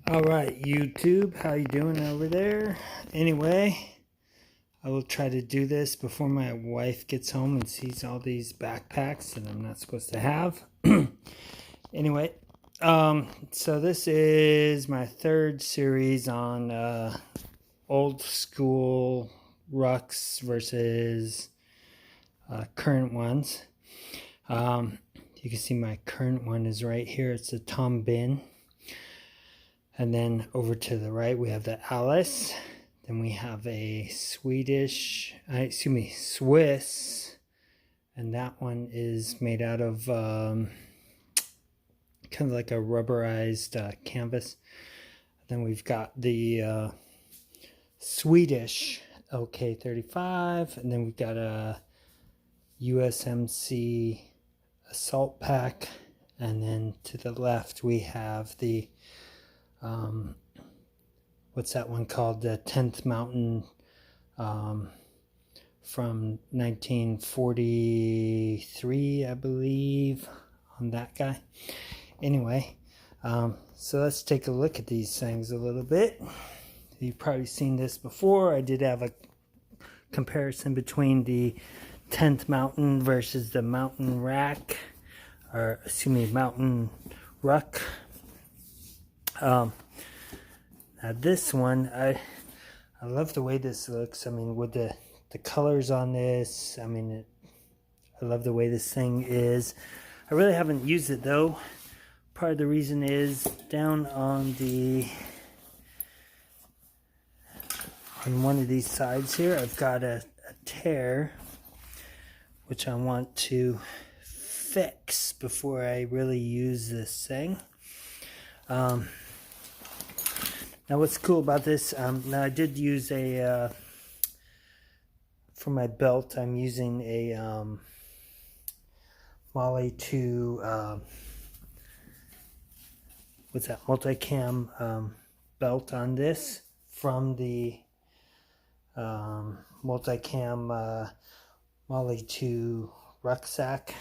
All right, YouTube, how you doing over there? Anyway, I will try to do this before my wife gets home and sees all these backpacks that I'm not supposed to have. Anyway, so this is my third series on old school rucks versus current ones. You can see my current one is right here. It's the Tompin. And then over to the right, we have the Alice. Then we have a Swiss. And that one is made out of kind of like a rubberized canvas. Then we've got the Swedish LK35. And then we've got a USMC assault pack. And then to the left, we have the what's that one called? The 10th Mountain from 1943, I believe, on that guy. Anyway, so let's take a look at these things a little bit. You've probably seen this before. I did have a comparison between the 10th Mountain versus the Mountain Rack, or excuse me, Mountain Ruck. Now this one, I love the way this looks. I mean, with the colors on this, I mean, I love the way this thing is. I really haven't used it though. Part of the reason is down on one of these sides here, I've got a tear, which I want to fix before I really use this thing. Now what's cool about this, now I did use a, for my belt, I'm using a Molly 2, what's that, multicam belt on this from the multicam Molly 2 rucksack.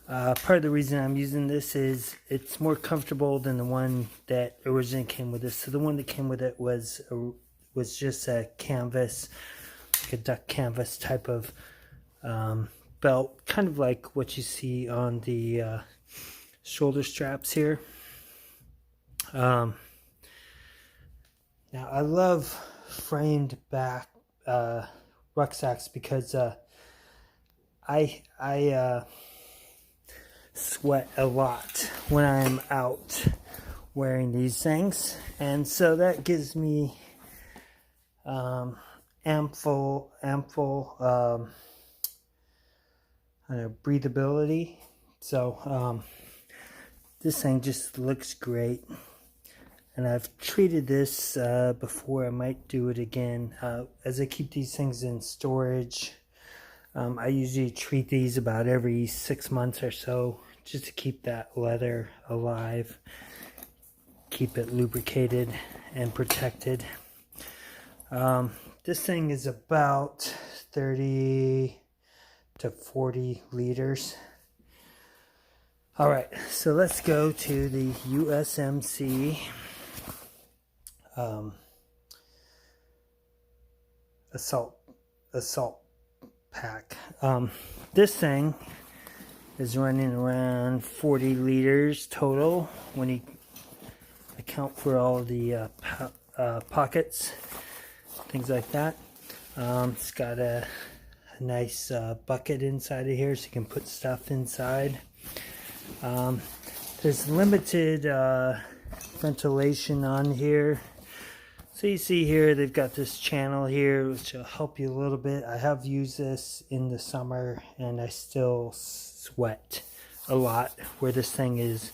Part of the reason I'm using this is it's more comfortable than the one that originally came with this. So the one that came with it was just a canvas, like a duck canvas type of belt, kind of like what you see on the shoulder straps here. Now I love framed back rucksacks because I sweat a lot when I'm out wearing these things, and so that gives me ample breathability. So this thing just looks great, and I've treated this before. I might do it again as I keep these things in storage. I usually treat these about every 6 months or so, just to keep that leather alive, keep it lubricated and protected. This thing is about 30 to 40 liters. All right, so let's go to the USMC assault pack. This thing is running around 40 liters total when you account for all the pockets, things like that. It's got a nice bucket inside of here so you can put stuff inside. There's limited ventilation on here. So you see here, they've got this channel here, which will help you a little bit. I have used this in the summer, and I still sweat a lot where this thing is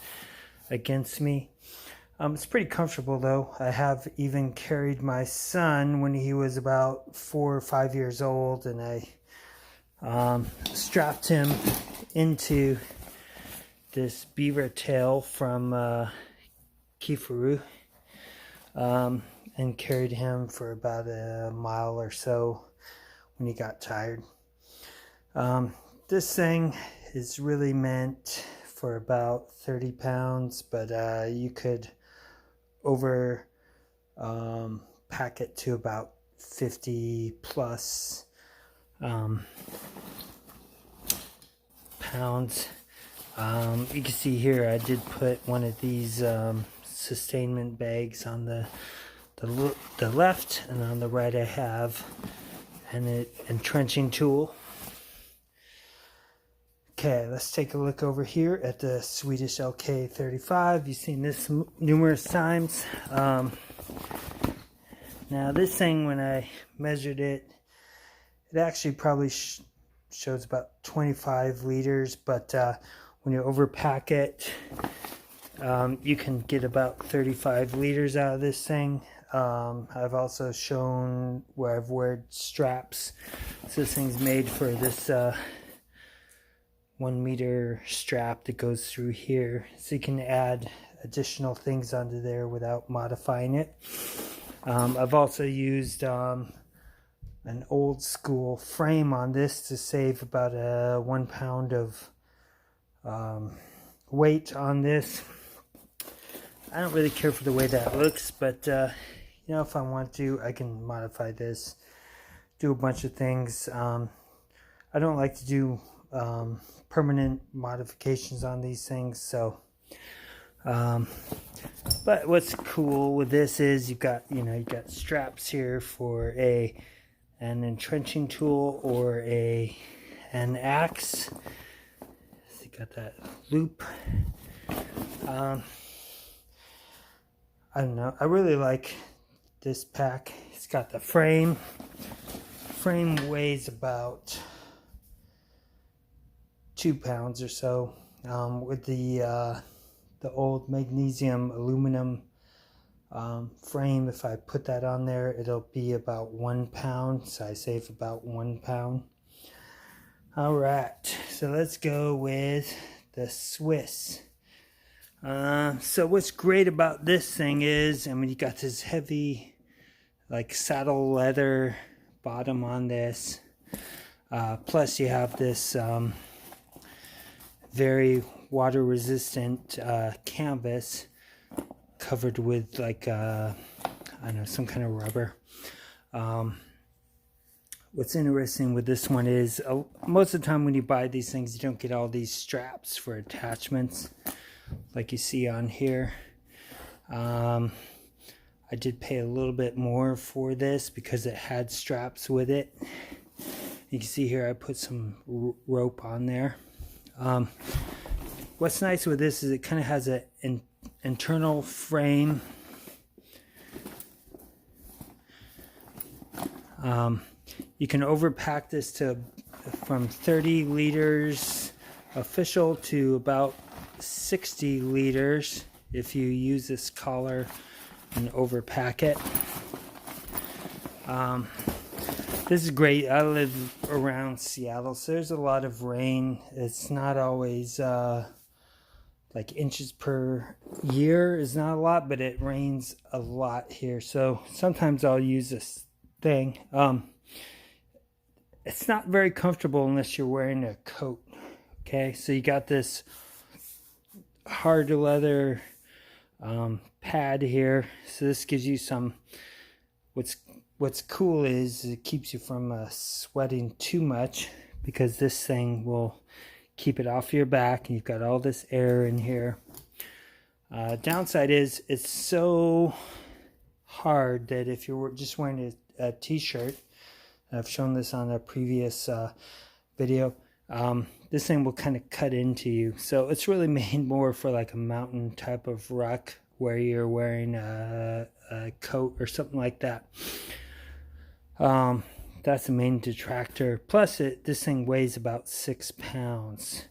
against me. It's pretty comfortable, though. I have even carried my son when he was about 4 or 5 years old, and I strapped him into this beaver tail from Kifaru. And carried him for about a mile or so when he got tired. This thing is really meant for about 30 pounds, but you could over pack it to about 50 plus pounds. You can see here I did put one of these sustainment bags on the left, and on the right I have an entrenching tool. Okay, let's take a look over here at the Swedish LK35. You've seen this numerous times. Now this thing, when I measured it, it actually probably shows about 25 liters, but when you overpack it, you can get about 35 liters out of this thing. I've also shown where I've worn straps. So this thing's made for this 1 meter strap that goes through here, so you can add additional things onto there without modifying it. I've also used an old school frame on this to save about 1 pound of weight on this. I don't really care for the way that looks, but you know, if I want to, I can modify this, do a bunch of things. I don't like to do permanent modifications on these things, so but what's cool with this is you've got straps here for an entrenching tool or an axe. So you got that loop. I don't know, I really like this pack. It's got the frame weighs about 2 pounds or so. With the old magnesium aluminum frame, if I put that on there, it'll be about 1 pound, so I save about 1 pound. All right, so let's go with the Swiss. So what's great about this thing is, I mean, you got this heavy, like, saddle leather bottom on this. Plus you have this very water resistant canvas covered with, like, I don't know, some kind of rubber. What's interesting with this one is most of the time when you buy these things, you don't get all these straps for attachments like you see on here. I did pay a little bit more for this because it had straps with it. You can see here I put some rope on there. What's nice with this is it kind of has an internal frame. You can overpack this to from 30 liters official to about 60 liters if you use this collar and overpack it. This is great. I live around Seattle, so there's a lot of rain. It's not always like inches per year is not a lot, but it rains a lot here. So sometimes I'll use this thing. It's not very comfortable unless you're wearing a coat. Okay, so you got this hard leather pad here. So this gives you some. What's cool is it keeps you from sweating too much, because this thing will keep it off your back, and you've got all this air in here. Downside is it's so hard that if you're just wearing a t-shirt, I've shown this on a previous video, this thing will kind of cut into you. So it's really made more for like a mountain type of ruck where you're wearing a coat or something like that. That's the main detractor. Plus, this thing weighs about 6 pounds.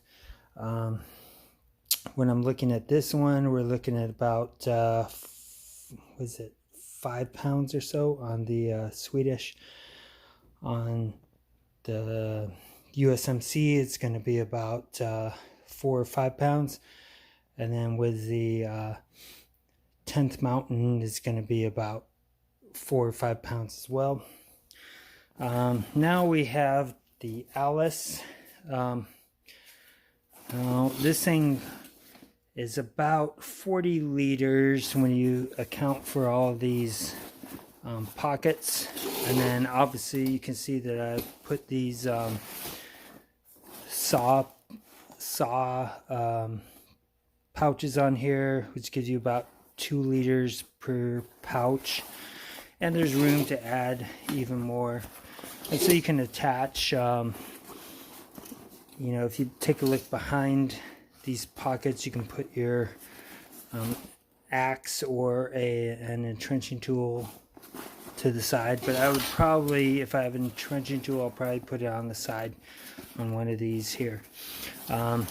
When I'm looking at this one, we're looking at about 5 pounds or so on the Swedish. On the USMC, it's going to be about 4 or 5 pounds, and then with the 10th Mountain, it's going to be about 4 or 5 pounds as well. Now we have the Alice. This thing is about 40 liters when you account for all these pockets. And then obviously you can see that I put these saw pouches on here, which gives you about 2 liters per pouch, and there's room to add even more. And so you can attach, you know, if you take a look behind these pockets, you can put your axe or an entrenching tool to the side. But I would probably, if I have an entrenching tool, I'll probably put it on the side on one of these here. So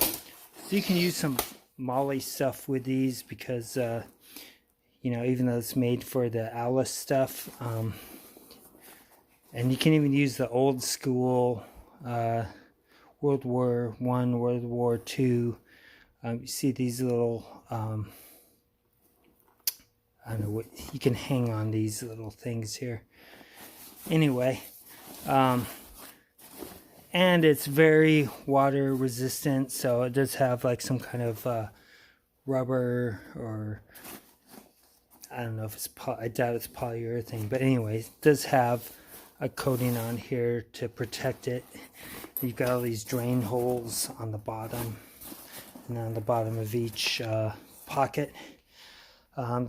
you can use some molly stuff with these because you know, even though it's made for the Alice stuff, and you can even use the old school World War I, World War II. You see these little, I don't know what, you can hang on these little things here. Anyway, and it's very water resistant, so it does have like some kind of rubber, or I don't know if it's I doubt it's polyurethane, but anyways, it does have a coating on here to protect it. You've got all these drain holes on the bottom and on the bottom of each pocket.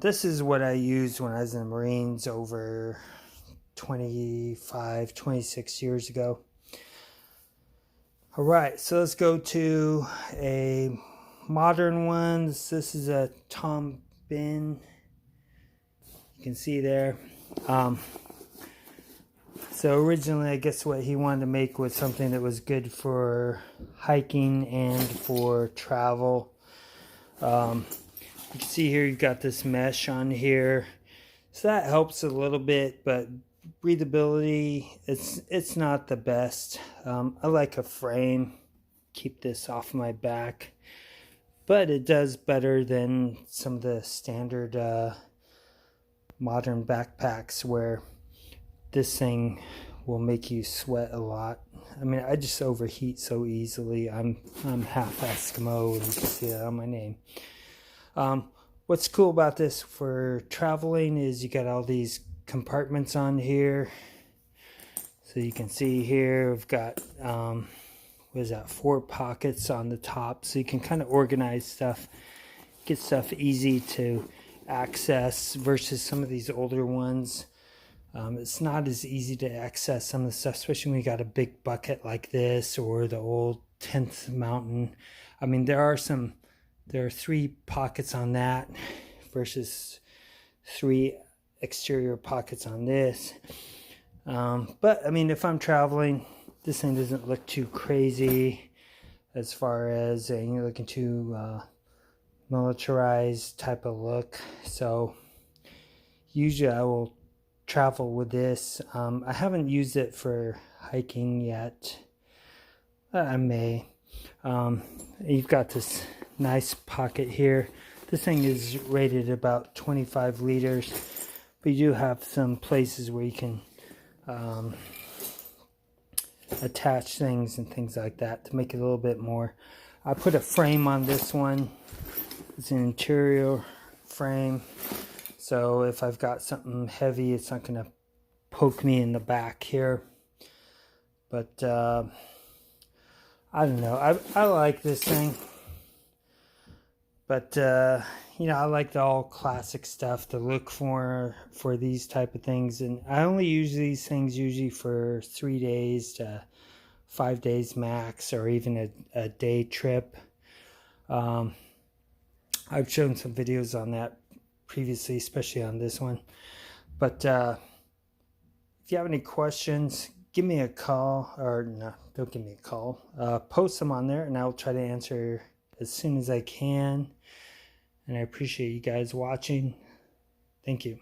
This is what I used when I was in the Marines over 26 years ago. Alright, so let's go to a modern one. This is a Tompin. You can see there. So originally, I guess what he wanted to make was something that was good for hiking and for travel. You can see here you've got this mesh on here, so that helps a little bit, but breathability, it's not the best. I like a frame, keep this off my back, but it does better than some of the standard modern backpacks where this thing will make you sweat a lot. I mean, I just overheat so easily. I'm half Eskimo, and you can see that on my name. What's cool about this for traveling is you got all these compartments on here. So you can see here we've got what is that, 4 pockets on the top, so you can kind of organize stuff, get stuff easy to access versus some of these older ones. It's not as easy to access some of the stuff, especially when you got a big bucket like this or the old 10th Mountain. I mean, there are 3 pockets on that versus 3 exterior pockets on this. But I mean, if I'm traveling, this thing doesn't look too crazy as far as you're looking to militarized type of look. So usually I will travel with this. I haven't used it for hiking yet. I may. You've got this nice pocket here. This thing is rated about 25 liters, but you do have some places where you can attach things and things like that to make it a little bit more. I put a frame on this one. It's an interior frame, so if I've got something heavy, it's not going to poke me in the back here. But I don't know, I like this thing, but you know, I like the all classic stuff to look for these type of things, and I only use these things usually for 3 days to 5 days max, or even a day trip. I've shown some videos on that previously, especially on this one. But if you have any questions, give me a call, or no, don't give me a call. Post them on there, and I'll try to answer as soon as I can. And I appreciate you guys watching. Thank you.